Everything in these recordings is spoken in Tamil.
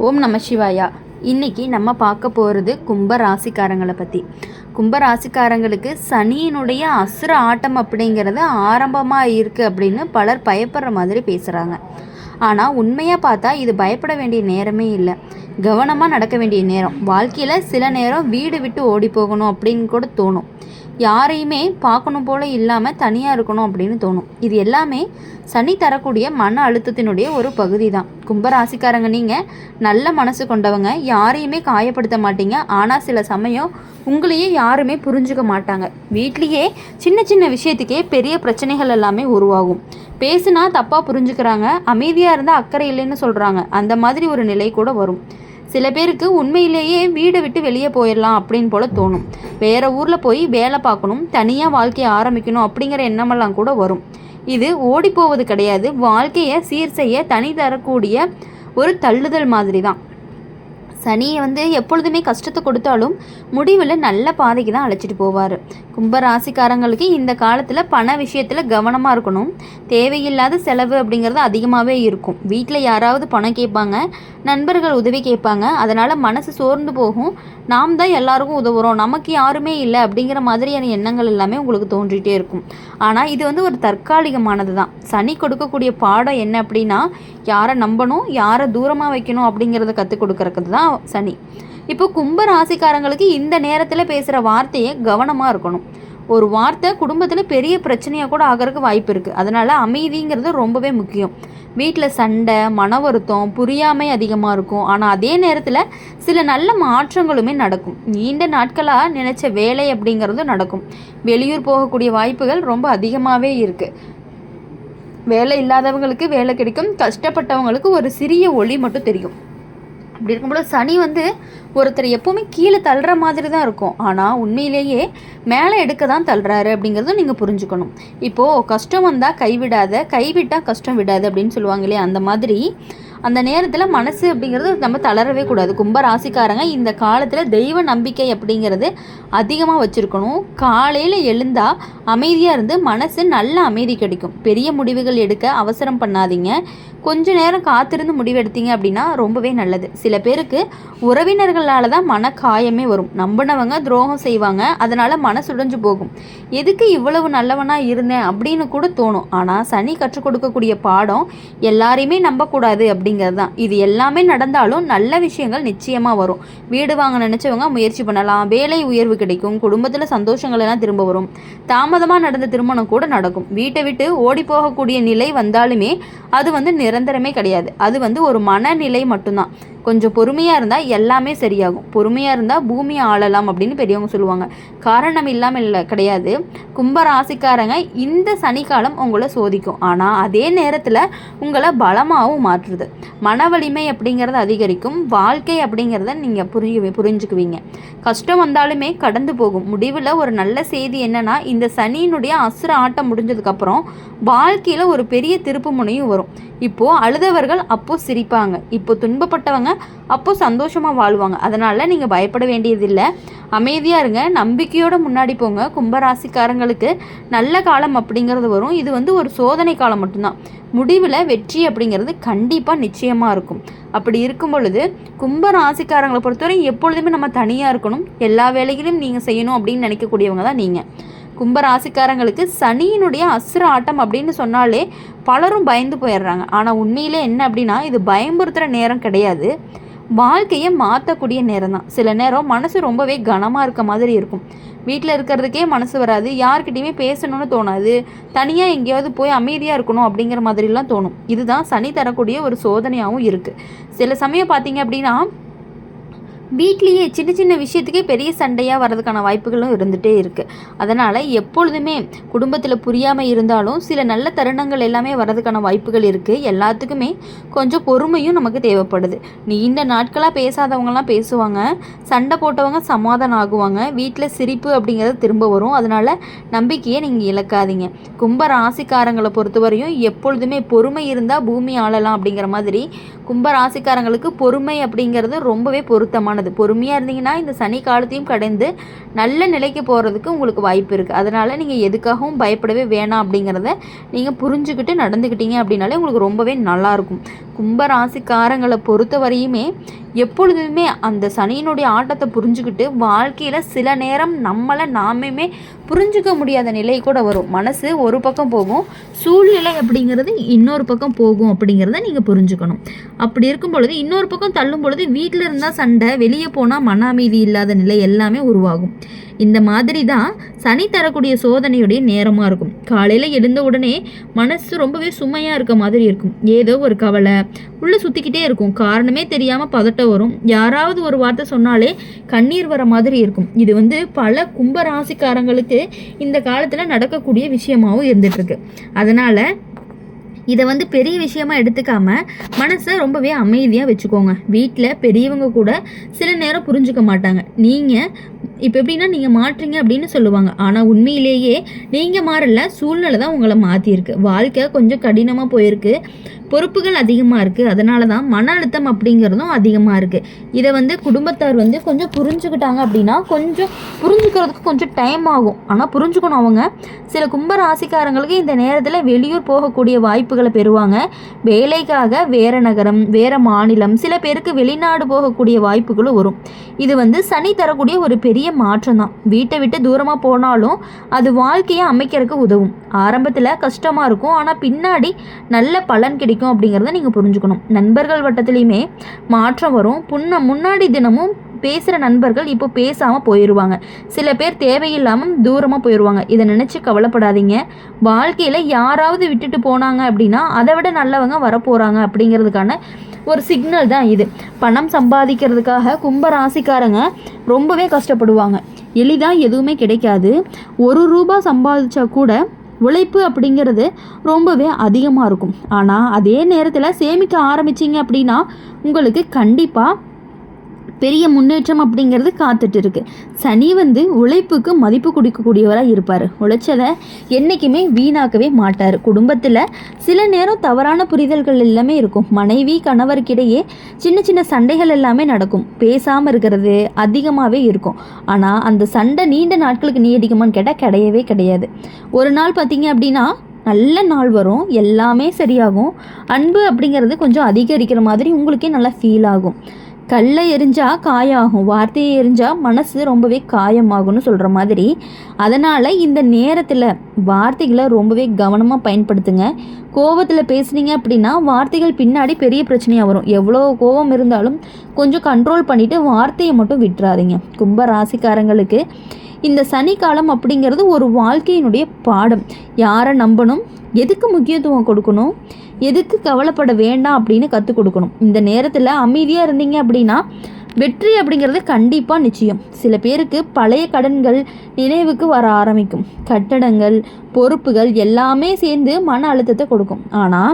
ஓம் நம சிவாயா. இன்றைக்கி நம்ம பார்க்க போகிறது கும்ப ராசிக்காரங்களை பற்றி. கும்ப ராசிக்காரங்களுக்கு சனியினுடைய அசுர ஆட்டம் அப்படிங்கிறது ஆரம்பமாக இருக்குது அப்படின்னு பலர் பயப்படுற மாதிரி பேசுகிறாங்க. ஆனால் உண்மையாக பார்த்தா இது பயப்பட வேண்டிய நேரமே இல்லை, கவனமாக நடக்க வேண்டிய நேரம். வாழ்க்கையில் சில நேரம் வீடு விட்டு ஓடி போகணும் அப்படின்னு கூட தோணும். யாரையுமே பார்க்கணும் போல் இல்லாமல் தனியாக இருக்கணும் அப்படின்னு தோணும். இது எல்லாமே சனி தரக்கூடிய மன அழுத்தத்தினுடைய ஒரு பகுதி தான். கும்பராசிக்காரங்க நீங்கள் நல்ல மனசு கொண்டவங்க, யாரையுமே காயப்படுத்த மாட்டீங்க. ஆனால் சில சமயம் உங்களையே யாருமே புரிஞ்சுக்க மாட்டாங்க. வீட்லேயே சின்ன சின்ன விஷயத்துக்கே பெரிய பிரச்சனைகள் எல்லாமே உருவாகும். பேசுனா தப்பாக புரிஞ்சுக்கிறாங்க, அமைதியாக இருந்தால் அக்கறை இல்லைன்னு சொல்கிறாங்க. அந்த மாதிரி ஒரு நிலை கூட வரும். சில பேருக்கு உண்மையிலேயே வீடை விட்டு வெளியே போயிடலாம் அப்படின்னு போல தோணும். வேறு ஊரில் போய் வேலை பார்க்கணும், தனியாக வாழ்க்கையை ஆரம்பிக்கணும் அப்படிங்கிற எண்ணமெல்லாம் கூட வரும். இது ஓடி போவது கிடையாது, வாழ்க்கையை சீர் செய்ய தனி தரக்கூடிய ஒரு தள்ளுதல் மாதிரி தான். சனியை எப்பொழுதுமே கஷ்டத்தை கொடுத்தாலும் முடிவில் நல்ல பாதைக்கு தான் அழைச்சிட்டு போவார். கும்பராசிக்காரங்களுக்கு இந்த காலத்தில் பண விஷயத்தில் கவனமாக இருக்கணும். தேவையில்லாத செலவு அப்படிங்கிறது அதிகமாகவே இருக்கும். வீட்டில் யாராவது பணம் கேட்பாங்க, நண்பர்கள் உதவி கேட்பாங்க. அதனால் மனசு சோர்ந்து போகும். நாம் தான் எல்லாருக்கும் உதவுறோம், நமக்கு யாருமே இல்லை அப்படிங்கிற மாதிரியான எண்ணங்கள் எல்லாமே உங்களுக்கு தோன்றிகிட்டே இருக்கும். ஆனால் இது ஒரு தற்காலிகமானது தான். சனி கொடுக்கக்கூடிய பாடம் என்ன அப்படின்னா, யாரை நம்பணும், யாரை தூரமாக வைக்கணும் அப்படிங்கிறத கற்றுக் கொடுக்கறது தான் சனி. இப்போ கும்ப ராசிக்காரங்களுக்கு இந்த நேரத்தில் பேசுகிற வார்த்தையை கவனமாக இருக்கணும். ஒரு வார்த்தை குடும்பத்தில் பெரிய பிரச்சனையாக கூட ஆகிறதுக்கு வாய்ப்பு இருக்குது. அதனால் அமைதிங்கிறது ரொம்பவே முக்கியம். வீட்டில் சண்டை, மன வருத்தம், புரியாமை அதிகமாக இருக்கும். ஆனால் அதே நேரத்தில் சில நல்ல மாற்றங்களுமே நடக்கும். நீண்ட நாட்களாக நினச்ச வேலை அப்படிங்கிறதும் நடக்கும். வெளியூர் போகக்கூடிய வாய்ப்புகள் ரொம்ப அதிகமாகவே இருக்குது. வேலை இல்லாதவங்களுக்கு வேலை கிடைக்கும், கஷ்டப்பட்டவங்களுக்கு ஒரு சிறிய ஒளி மட்டும் தெரியும். அப்படி இருக்கும்போது சனி ஒருத்தர் எப்போவுமே கீழே தள்ளுற மாதிரி தான் இருக்கும். ஆனால் உண்மையிலேயே மேலே எடுக்க தான் தள்ளுறாரு அப்படிங்கிறதும் நீங்கள் புரிஞ்சுக்கணும். இப்போது கஷ்டம் வந்தால் கைவிடாத, கைவிட்டால் கஷ்டம் விடாது அப்படின்னு சொல்லுவாங்க இல்லையா, அந்த மாதிரி அந்த நேரத்தில் மனசு அப்படிங்கிறது நம்ம தளரவே கூடாது. கும்ப ராசிக்காரங்க இந்த காலத்தில் தெய்வ நம்பிக்கை அப்படிங்கிறது அதிகமாக வச்சுருக்கணும். காலையில் எழுந்தால் அமைதியாக இருந்து மனசு நல்ல அமைதி கிடைக்கும். பெரிய முடிவுகள் எடுக்க அவசரம் பண்ணாதீங்க. கொஞ்ச நேரம் காத்திருந்து முடிவெடுத்தீங்க அப்படின்னா ரொம்பவே நல்லது. சில பேருக்கு உறவினர்களால் தான் மன காயமே வரும். நம்பினவங்க துரோகம் செய்வாங்க, அதனால் மனசுடைஞ்சு போகும். எதுக்கு இவ்வளவு நல்லவனாக இருந்தேன் அப்படின்னு கூட தோணும். ஆனால் சனி கற்றுக் கொடுக்கக்கூடிய பாடம் எல்லாரையுமே நம்பக்கூடாது அப்படிங்கிறது தான். இது எல்லாமே நடந்தாலும் நல்ல விஷயங்கள் நிச்சயமாக வரும். வீடு வாங்க நினச்சவங்க முயற்சி பண்ணலாம், வேலை உயர்வு கிடைக்கும், குடும்பத்தில் சந்தோஷங்கள் எல்லாம் திரும்ப வரும். தாமதமாக நடந்த திருமணம் கூட நடக்கும். வீட்டை விட்டு ஓடி போகக்கூடிய நிலை வந்தாலுமே அது நிரந்தரமே கிடையாது. அது ஒரு மனநிலை மட்டும்தான். கொஞ்சம் பொறுமையாக இருந்தால் எல்லாமே சரியாகும். பொறுமையாக இருந்தால் பூமியை ஆளலாம் அப்படின்னு பெரியவங்க சொல்லுவாங்க. காரணம் இல்லாமல் இல்லை கிடையாது. கும்ப ராசிக்காரங்க இந்த சனிக்காலம் உங்களை சோதிக்கும். ஆனால் அதே நேரத்தில் உங்களை பலமாகவும் மாற்றுது. மன வலிமை அப்படிங்கிறது அதிகரிக்கும். வாழ்க்கை அப்படிங்கிறத நீங்கள் புரிஞ்சுக்குவீங்க. கஷ்டம் வந்தாலுமே கடந்து போகும். முடிவில் ஒரு நல்ல செய்தி என்னென்னா, இந்த சனியினுடைய அசுர ஆட்டம் முடிஞ்சதுக்கப்புறம் வாழ்க்கையில் ஒரு பெரிய திருப்பு முனையும் வரும். இப்போது அழுதவர்கள் அப்போது சிரிப்பாங்க, இப்போ துன்பப்பட்டவங்க அப்போது சந்தோஷமாக வாழ்வாங்க. அதனால் நீங்கள் பயப்பட வேண்டியதில்லை. அமைதியாக இருங்க, நம்பிக்கையோடு முன்னாடி போங்க. கும்பராசிக்காரங்களுக்கு நல்ல காலம் அப்படிங்கிறது வரும். இது ஒரு சோதனை காலம் மட்டும்தான். முடிவில் வெற்றி அப்படிங்கிறது கண்டிப்பாக நிச்சயமாக இருக்கும். அப்படி இருக்கும் பொழுது கும்ப ராசிக்காரங்களை பொறுத்தவரை எப்பொழுதுமே நம்ம தனியாக இருக்கணும், எல்லா வேலைகளையும் நீங்கள் செய்யணும் அப்படின்னு நினைக்கக்கூடியவங்க தான் நீங்கள். கும்ப ராசிக்காரங்களுக்கு சனியினுடைய அசுர ஆட்டம் அப்படின்னு சொன்னாலே பலரும் பயந்து போயிடுறாங்க. ஆனால் உண்மையிலே என்ன அப்படின்னா, இது பயமுறுத்துகிற நேரம் கிடையாது, வாழ்க்கையை மாற்றக்கூடிய நேரம் தான். சில நேரம் மனசு ரொம்பவே கனமாக இருக்க மாதிரி இருக்கும். வீட்டில் இருக்கிறதுக்கே மனசு வராது, யார்கிட்டையுமே பேசணும்னு தோணாது, தனியாக எங்கேயாவது போய் அமைதியாக இருக்கணும் அப்படிங்கிற மாதிரிலாம் தோணும். இதுதான் சனி தரக்கூடிய ஒரு சோதனையாகவும் இருக்குது. சில சமயம் பார்த்தீங்க அப்படின்னா வீட்லேயே சின்ன சின்ன விஷயத்துக்கே பெரிய சண்டையாக வர்றதுக்கான வாய்ப்புகளும் இருந்துகிட்டே இருக்குது. அதனால் எப்பொழுதுமே குடும்பத்தில் புரியாமல் இருந்தாலும் சில நல்ல தருணங்கள் எல்லாமே வர்றதுக்கான வாய்ப்புகள் இருக்குது. எல்லாத்துக்குமே கொஞ்சம் பொறுமையும் நமக்கு தேவைப்படுது. நீண்ட நாட்களாக பேசாதவங்கலாம் பேசுவாங்க, சண்டை போட்டவங்க சமாதானம் ஆகுவாங்க, வீட்டில் சிரிப்பு அப்படிங்கிறது திரும்ப வரும். அதனால் நம்பிக்கையை நீங்கள் இழக்காதீங்க. கும்ப ராசிக்காரங்களை பொறுத்தவரையும் எப்பொழுதுமே பொறுமை இருந்தால் பூமி ஆளலாம் அப்படிங்கிற மாதிரி கும்ப ராசிக்காரங்களுக்கு பொறுமை அப்படிங்கிறது ரொம்பவே பொருத்தமான பொறுமையானது. பொறுமையாக இருந்தீங்கன்னா இந்த சனி காலத்தையும் கடந்து நல்ல நிலைக்கு போகிறதுக்கு உங்களுக்கு வாய்ப்பு இருக்குது. அதனால் நீங்கள் எதுக்காகவும் பயப்படவே வேணாம் அப்படிங்கிறத நீங்கள் புரிஞ்சுக்கிட்டு நடந்துக்கிட்டீங்க அப்படின்னாலே உங்களுக்கு ரொம்பவே நல்லாயிருக்கும். கும்பராசிக்காரங்களை பொறுத்த வரையுமே எப்பொழுதுமே அந்த சனியினுடைய ஆட்டத்தை புரிஞ்சுக்கிட்டு வாழ்க்கையில் சில நேரம் நம்மளை நாமே புரிஞ்சுக்க முடியாத நிலை கூட வரும். மனசு ஒரு பக்கம் போகும், சூழ்நிலை அப்படிங்கிறது இன்னொரு பக்கம் போகும் அப்படிங்கிறத நீங்கள் புரிஞ்சுக்கணும். அப்படி இருக்கும் பொழுது இன்னொரு பக்கம் தள்ளும் பொழுது வீட்டில் இருந்தால் சண்டை, வெளியே போனால் மன அமைதி இல்லாத நிலை எல்லாமே உருவாகும். இந்த மாதிரி தான் சனி தரக்கூடிய சோதனையுடைய நேரமாக இருக்கும். காலையில் எழுந்த உடனே மனசு ரொம்பவே சுமையாக இருக்க மாதிரி இருக்கும். ஏதோ ஒரு கவலை உள்ளே சுற்றிக்கிட்டே இருக்கும். காரணமே தெரியாமல் பதட்டம் வரும். யாராவது ஒரு வார்த்தை சொன்னாலே கண்ணீர் வர மாதிரி இருக்கும். இது பல கும்பராசிக்காரங்களுக்கு இந்த காலத்தில் நடக்கக்கூடிய விஷயமாகவும் இருந்துகிட்ருக்கு. அதனால் இதை பெரிய விஷயமா எடுத்துக்காம மனசை ரொம்பவே அமைதியாக வச்சுக்கோங்க. வீட்டில் பெரியவங்க கூட சில நேரம் புரிஞ்சுக்க மாட்டாங்க. நீங்கள் இப்போ எப்படின்னா நீங்கள் மாற்றுறீங்க அப்படின்னு சொல்லுவாங்க. ஆனால் உண்மையிலேயே நீங்கள் மாறல, சூழ்நிலை தான் உங்களை மாற்றிருக்கு. வாழ்க்கை கொஞ்சம் கடினமாக போயிருக்கு, பொறுப்புகள் அதிகமாக இருக்குது. அதனால தான் மன அழுத்தம் அப்படிங்கிறதும் அதிகமாக இருக்குது. இதை குடும்பத்தார் கொஞ்சம் புரிஞ்சுக்கிட்டாங்க அப்படின்னா கொஞ்சம் புரிஞ்சுக்கிறதுக்கு கொஞ்சம் டைம் ஆகும். ஆனால் புரிஞ்சுக்கணும் அவங்க. சில கும்பராசிக்காரங்களுக்கு இந்த நேரத்தில் வெளியூர் போகக்கூடிய வாய்ப்புகளை பெறுவாங்க. வேலைக்காக வேறு நகரம், வேறு மாநிலம், சில பேருக்கு வெளிநாடு போகக்கூடிய வாய்ப்புகளும் வரும். இது சனி தரக்கூடிய ஒரு பெரிய மாற்றம் தான். வீட்டை விட்டு தூரமாக போனாலும் அது வாழ்க்கையை அமைக்கிறதுக்கு உதவும். ஆரம்பத்தில் கஷ்டமாக இருக்கும், ஆனால் பின்னாடி நல்ல பலன் கிடைக்கும் அப்படிங்கிறத நீங்கள் புரிஞ்சுக்கணும். நண்பர்கள் வட்டத்துலேயுமே மாற்றம் வரும். முன்னாடி தினமும் பேசுகிற நண்பர்கள் இப்போ பேசாமல் போயிடுவாங்க. சில பேர் தேவையில்லாமல் தூரமாக போயிடுவாங்க. இதை நினச்சி கவலைப்படாதீங்க. வாழ்க்கையில் யாராவது விட்டுட்டு போனாங்க அப்படின்னா அதை விட நல்லவங்க வரப்போகிறாங்க அப்படிங்கிறதுக்கான ஒரு சிக்னல் தான் இது. பணம் சம்பாதிக்கிறதுக்காக கும்பராசிக்காரங்க ரொம்பவே கஷ்டப்படுவாங்க. எளிதாக எதுவுமே கிடைக்காது. ₹1 சம்பாதிச்சா கூட உழைப்பு அப்படிங்கிறது ரொம்பவே அதிகமாக இருக்கும். ஆனால் அதே நேரத்தில் சேமிக்க ஆரம்பிச்சிங்க அப்படின்னா உங்களுக்கு கண்டிப்பாக பெரிய முன்னேற்றம் அப்படிங்கிறது காத்துட்டு இருக்கு. சனி உழைப்புக்கு மதிப்பு கொடுக்கக்கூடியவராக இருப்பார். உழைச்சதை என்றைக்குமே வீணாக்கவே மாட்டார். குடும்பத்தில் சில நேரம் தவறான புரிதல்கள் எல்லாமே இருக்கும். மனைவி கணவருக்கிடையே சின்ன சின்ன சண்டைகள் எல்லாமே நடக்கும். பேசாமல் இருக்கிறது அதிகமாகவே இருக்கும். ஆனால் அந்த சண்டை நீண்ட நாட்களுக்கு நீடிக்குமான்னு கேட்டால் கிடையவே கிடையாது. ஒரு நாள் பார்த்தீங்க அப்படின்னா நல்ல நாள் வரும், எல்லாமே சரியாகும். அன்பு அப்படிங்கிறது கொஞ்சம் அதிகரிக்கிற மாதிரி உங்களுக்கே நல்லா ஃபீல் ஆகும். கல்லை எரிஞ்சால் காயாகும், வார்த்தையை எரிஞ்சால் மனசு ரொம்பவே காயமாகும்னு சொல்கிற மாதிரி. அதனால் இந்த நேரத்தில் வார்த்தைகளை ரொம்பவே கவனமாக பயன்படுத்துங்க. கோபத்தில் பேசுனீங்க அப்படின்னா வார்த்தைகள் பின்னாடி பெரிய பிரச்சனையாக வரும். எவ்வளோ கோபம் இருந்தாலும் கொஞ்சம் கண்ட்ரோல் பண்ணிவிட்டு வார்த்தையை மட்டும் விட்டுறாதீங்க. கும்ப ராசிக்காரங்களுக்கு இந்த சனி காலம் அப்படிங்கிறது ஒரு வாழ்க்கையினுடைய பாடம். யாரை நம்பணும், எதுக்கு முக்கியத்துவம் கொடுக்கணும், எதுக்கு கவலைப்பட வேண்டாம் அப்படின்னு கற்றுக் கொடுக்கணும். இந்த நேரத்தில் அமைதியாக இருந்தீங்க அப்படின்னா வெற்றி அப்படிங்கிறது கண்டிப்பாக நிச்சயம். சில பேருக்கு பழைய கடன்கள் நினைவுக்கு வர ஆரம்பிக்கும். கட்டடங்கள், பொறுப்புகள் எல்லாமே சேர்ந்து மன அழுத்தத்தை கொடுக்கும். ஆனால்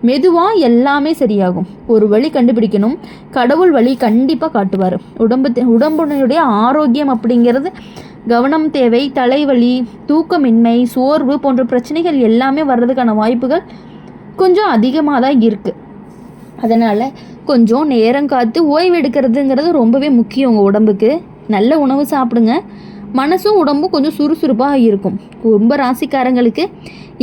மெதுவாக எல்லாமே சரியாகும். ஒரு வழி கண்டுபிடிக்கணும். கடவுள் வழி கண்டிப்பாக காட்டுவார். உடம்புடைய ஆரோக்கியம் அப்படிங்கிறது கவனம் தேவை. தலைவலி, தூக்கமின்மை, சோர்வு போன்ற பிரச்சனைகள் எல்லாமே வர்றதுக்கான வாய்ப்புகள் கொஞ்சம் அதிகமாக தான் இருக்குது. அதனால் கொஞ்சம் நேரம் காத்து ஓய்வு எடுக்கிறதுங்கிறது ரொம்பவே முக்கியம். உங்கள் உடம்புக்கு நல்ல உணவு சாப்பிடுங்க. மனசும் உடம்பும் கொஞ்சம் சுறுசுறுப்பாக இருக்கும். கும்ப ராசிக்காரங்களுக்கு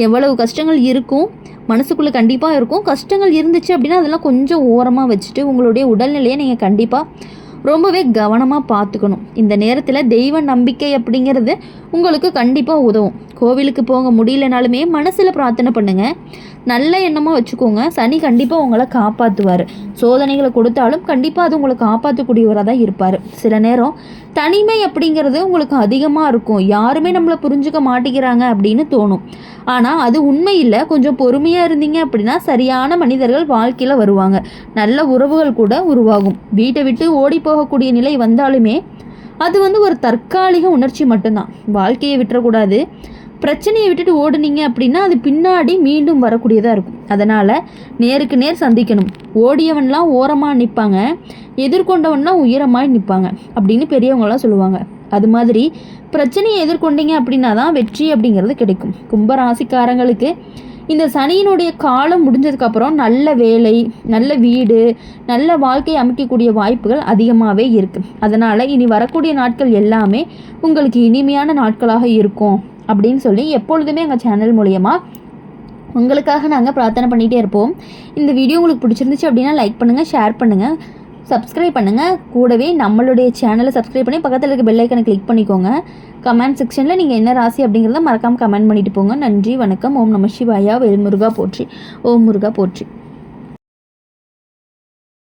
எவ்வளவு கஷ்டங்கள் இருக்கும், மனசுக்குள்ளே கண்டிப்பாக இருக்கும். கஷ்டங்கள் இருந்துச்சு அப்படின்னா அதெல்லாம் கொஞ்சம் ஓரமாக வச்சுட்டு உங்களுடைய உடல்நிலையை நீங்கள் கண்டிப்பாக ரொம்பவே கவனமாக பார்த்துக்கணும். இந்த நேரத்தில் தெய்வ நம்பிக்கை அப்படிங்கிறது உங்களுக்கு கண்டிப்பாக உதவும். கோவிலுக்கு போக முடியலனாலுமே மனசில் பிரார்த்தனை பண்ணுங்கள். நல்ல எண்ணமாக வச்சுக்கோங்க. சனி கண்டிப்பாக உங்களை காப்பாற்றுவார். சோதனைகளை கொடுத்தாலும் கண்டிப்பாக அது உங்களை காப்பாற்றக்கூடியவராக தான் இருப்பார். சில நேரம் தனிமை அப்படிங்கிறது உங்களுக்கு அதிகமாக இருக்கும். யாருமே நம்மளை புரிஞ்சுக்க மாட்டேங்கிறாங்க அப்படின்னு தோணும். ஆனால் அது உண்மை இல்லை. கொஞ்சம் பொறுமையாக இருந்தீங்க அப்படின்னா சரியான மனிதர்கள் வாழ்க்கையில் வருவாங்க. நல்ல உறவுகள் கூட உருவாகும். வீட்டை விட்டு ஓடி போகக்கூடிய நிலை வந்தாலுமே அது ஒரு தற்காலிக உணர்ச்சி மட்டும்தான். வாழ்க்கையை விட்டுறக்கூடாது. பிரச்சனையை விட்டுட்டு ஓடுனீங்க அப்படின்னா அது பின்னாடி மீண்டும் வரக்கூடியதாக இருக்கும். அதனால் நேருக்கு நேர் சந்திக்கணும். ஓடியவன்லாம் ஓரமாக நிற்பாங்க, எதிர்கொண்டவன்லாம் உயரமாக நிற்பாங்க அப்படின்னு பெரியவங்களாம் சொல்லுவாங்க. அது மாதிரி பிரச்சனையை எதிர்கொண்டீங்க அப்படின்னா தான் வெற்றி அப்படிங்கிறது கிடைக்கும். கும்பராசிக்காரங்களுக்கு இந்த சனியினுடைய காலம் முடிஞ்சதுக்கப்புறம் நல்ல வேலை, நல்ல வீடு, நல்ல வாழ்க்கையை அமைக்கக்கூடிய வாய்ப்புகள் அதிகமாகவே இருக்குது. அதனால் இனி வரக்கூடிய நாட்கள் எல்லாமே உங்களுக்கு இனிமையான நாட்களாக இருக்கும் அப்படின்னு சொல்லி எப்பொழுதுமே எங்கள் சேனல் மூலயமா உங்களுக்காக நாங்கள் பிரார்த்தனை பண்ணிகிட்டே இருப்போம். இந்த வீடியோ உங்களுக்கு பிடிச்சிருந்துச்சு அப்படின்னா லைக் பண்ணுங்கள், ஷேர் பண்ணுங்கள், சப்ஸ்கிரைப் பண்ணுங்கள். கூடவே நம்மளுடைய சேனலை சப்ஸ்கிரைப் பண்ணி பக்கத்தில் இருக்க பெல் ஐக்கனை கிளிக் பண்ணிக்கோங்க. கமெண்ட் செக்ஷனில் நீங்கள் என்ன ராசி அப்படிங்கிறத மறக்காமல் கமெண்ட் பண்ணிட்டு போங்க. நன்றி, வணக்கம். ஓம் நம சிவாயா. வேல் முருகா போற்றி. ஓம் முருகா போற்றி.